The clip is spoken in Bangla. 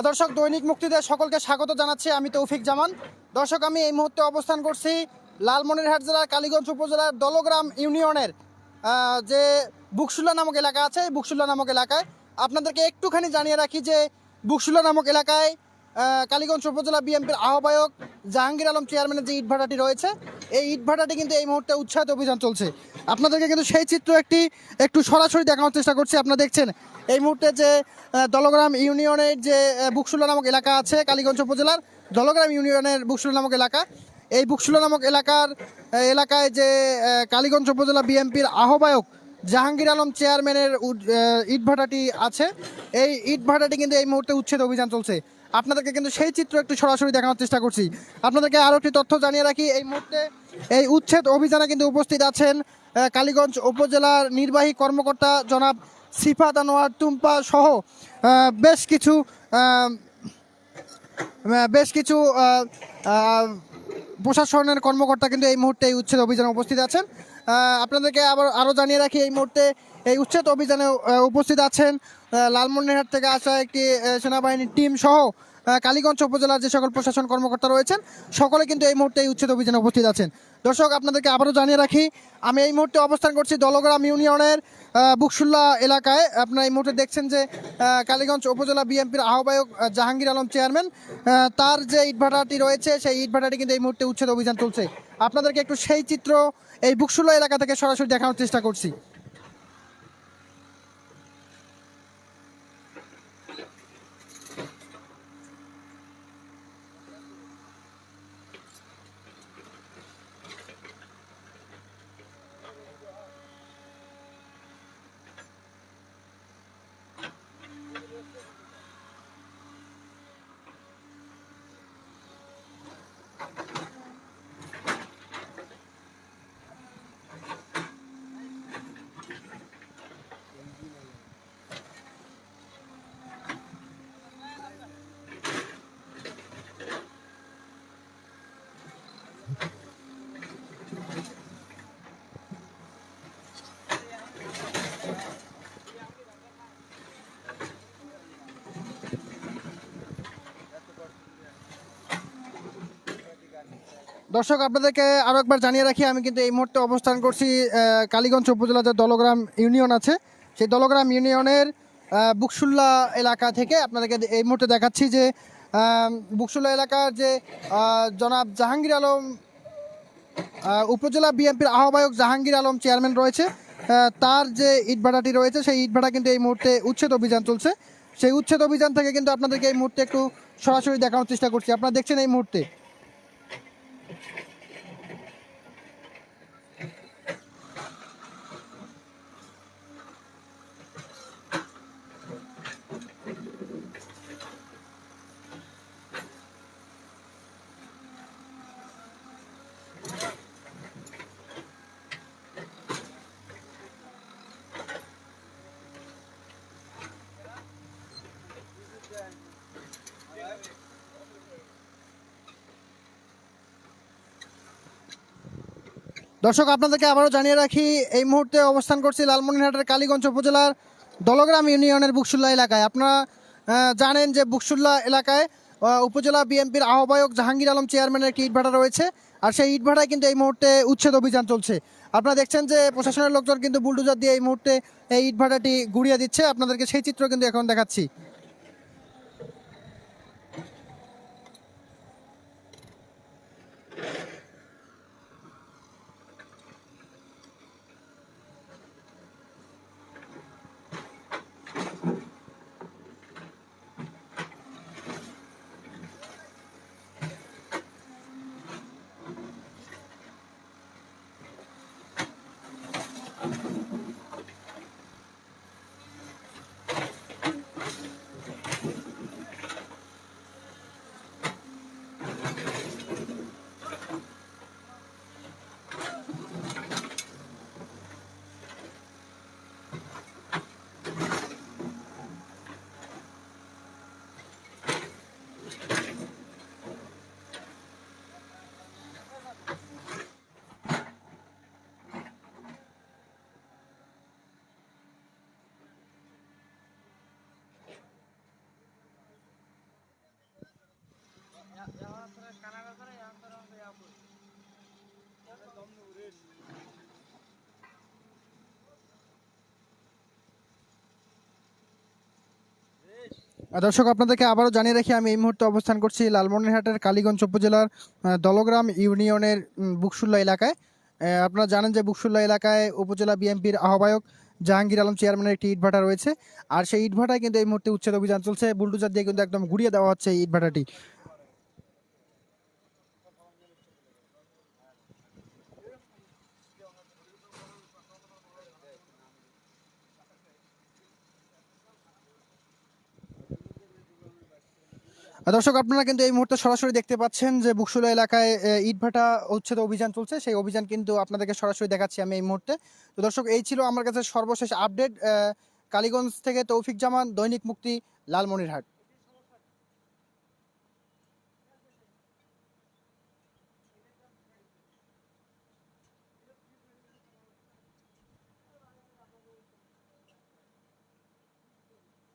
দর্শক, দৈনিক মুক্তিতে সকলকে স্বাগত জানাচ্ছি। আমি তৌফিক জামান। দর্শক, আমি এই মুহূর্তে অবস্থান করছি লালমনিরহাট জেলার কালীগঞ্জ উপজেলার দলগ্রাম ইউনিয়নের যে বুকশুলা নামক এলাকা আছে, এই বুকশুলা নামক এলাকায় আপনাদেরকে একটুখানি জানিয়ে রাখি যে বুকশুলা নামক এলাকায় কালীগঞ্জ উপজেলা বিএনপির আহ্বায়ক জাহাঙ্গীর আলম চেয়ারম্যানের যে ইটভাটাটি রয়েছে, এই ইটভাটাটি কিন্তু এই মুহূর্তে উচ্ছেদ অভিযান চলছে। আপনাদেরকে কিন্তু সেই চিত্র একটু সরাসরি দেখানোর চেষ্টা করছি। আপনারা দেখছেন এই মুহূর্তে যে দলগ্রাম ইউনিয়নের যে বুকশুলা নামক এলাকা আছে, কালীগঞ্জ উপজেলার দলগ্রাম ইউনিয়নের বুকশুলা নামক এলাকা, এই বুকশুলা নামক এলাকায় যে কালীগঞ্জ উপজেলা বিএনপির আহ্বায়ক জাহাঙ্গীর আলম চেয়ারম্যানের ইটভাটাটি আছে, এই ইটভাটাটি কিন্তু এই মুহূর্তে উচ্ছেদ অভিযান চলছে। আপনাদেরকে কিন্তু সেই চিত্র একটু সরাসরি দেখানোর চেষ্টা করছি। আপনাদেরকে আরও একটি তথ্য জানিয়ে রাখি, এই মুহূর্তে এই উচ্ছেদ অভিযানে কিন্তু উপস্থিত আছেন কালীগঞ্জ উপজেলার নির্বাহী কর্মকর্তা জনাব সিফাত আনোয়ার টুম্পা সহ বেশ কিছু প্রশাসনের কর্মকর্তা কিন্তু এই মুহূর্তে এই উচ্ছেদ অভিযানে উপস্থিত আছেন। আপনাদেরকে আরও জানিয়ে রাখি, এই মুহূর্তে এই উচ্ছেদ অভিযানে উপস্থিত আছেন লালমনিরহাট থেকে আসা একটি সেনাবাহিনীর টিম সহ কালীগঞ্জ উপজেলার যে সকল প্রশাসন কর্মকর্তা রয়েছেন, সকলে কিন্তু এই মুহূর্তে এই উচ্ছেদ অভিযানে উপস্থিত আছেন। দর্শক, আপনাদেরকে আবারও জানিয়ে রাখি, আমি এই মুহূর্তে অবস্থান করছি দলগ্রাম ইউনিয়নের বুকশুল্লা এলাকায়। আপনারা এই মুহূর্তে দেখছেন যে কালীগঞ্জ উপজেলা বিএনপির আহ্বায়ক জাহাঙ্গীর আলম চেয়ারম্যান, তার যে ইটভাটাটি রয়েছে, সেই ইটভাটাটি কিন্তু এই মুহূর্তে উচ্ছেদ অভিযান চলছে। আপনাদেরকে একটু সেই চিত্র এই বুকশুল্লা এলাকা থেকে সরাসরি দেখানোর চেষ্টা করছি। দর্শক, আপনাদেরকে আরও একবার জানিয়ে রাখি, আমি কিন্তু এই মুহূর্তে অবস্থান করছি কালীগঞ্জ উপজেলার যে দলগ্রাম ইউনিয়ন আছে, সেই দলগ্রাম ইউনিয়নের বুকশুল্লা এলাকা থেকে আপনাদেরকে এই মুহূর্তে দেখাচ্ছি যে বুকশুল্লা এলাকার যে জনাব জাহাঙ্গীর আলম উপজেলা বিএনপির আহ্বায়ক জাহাঙ্গীর আলম চেয়ারম্যান রয়েছে, তার যে ইটভাটাটি রয়েছে, সেই ইটভাটা কিন্তু এই মুহূর্তে উচ্ছেদ অভিযান চলছে। সেই উচ্ছেদ অভিযান থেকে কিন্তু আপনাদেরকে এই মুহূর্তে একটু সরাসরি দেখানোর চেষ্টা করছি। আপনারা দেখছেন এই মুহূর্তে দর্শক, আপনাদেরকে আবারও জানিয়ে রাখি, এই মুহূর্তে অবস্থান করছি লালমনিরহাটের কালীগঞ্জ উপজেলার দলগ্রাম ইউনিয়নের বুকশুল্লা এলাকায়। আপনারা জানেন যে বুকশুল্লা এলাকায় উপজেলা বিএনপির আহ্বায়ক জাহাঙ্গীর আলম চেয়ারম্যানের একটি ইটভাটা রয়েছে, আর সেই ইটভাটায় কিন্তু এই মুহূর্তে উচ্ছেদ অভিযান চলছে। আপনারা দেখছেন যে প্রশাসনের লোকজন কিন্তু বুলডোজার দিয়ে এই মুহূর্তে এই ইটভাটাটি গুড়িয়ে দিচ্ছে। আপনাদেরকে সেই চিত্র কিন্তু এখন দেখাচ্ছি। দর্শক আপনাদেরকে আবারও জানিয়ে রাখি আমি এই মুহূর্তে অবস্থান করছি লালমনিরহাটের কালীগঞ্জ উপজেলার দলগ্রাম ইউনিয়নের বুকশুল্লা এলাকায়। আপনারা জানেন যে বুকশুল্লা এলাকায় উপজেলা বিএনপির আহ্বায়ক জাহাঙ্গীর আলম চেয়ারম্যানের একটি ইটভাটা রয়েছে। আর সেই ইটভাটায় কিন্তু এই মুহূর্তে উচ্ছেদ অভিযান চলছে, বুলডোজার দিয়ে কিন্তু একদম গুড়িয়ে দেওয়া হচ্ছে এই ইটভাটাটি। দর্শক আপনারা কিন্তু এই মুহূর্তে সরাসরি দেখতে পাচ্ছেন যে বুকশুলা এলাকায় ইটভাটা উচ্ছেদ অভিযান চলছে, সেই অভিযান কিন্তু আপনাদেরকে সরাসরি দেখাচ্ছি আমি এই মুহূর্তে। তো দর্শক এই ছিল আমার কাছে সর্বশেষ আপডেট। কালীগঞ্জ থেকে তৌফিক জামান, দৈনিক মুক্তি, লালমনিরহাট।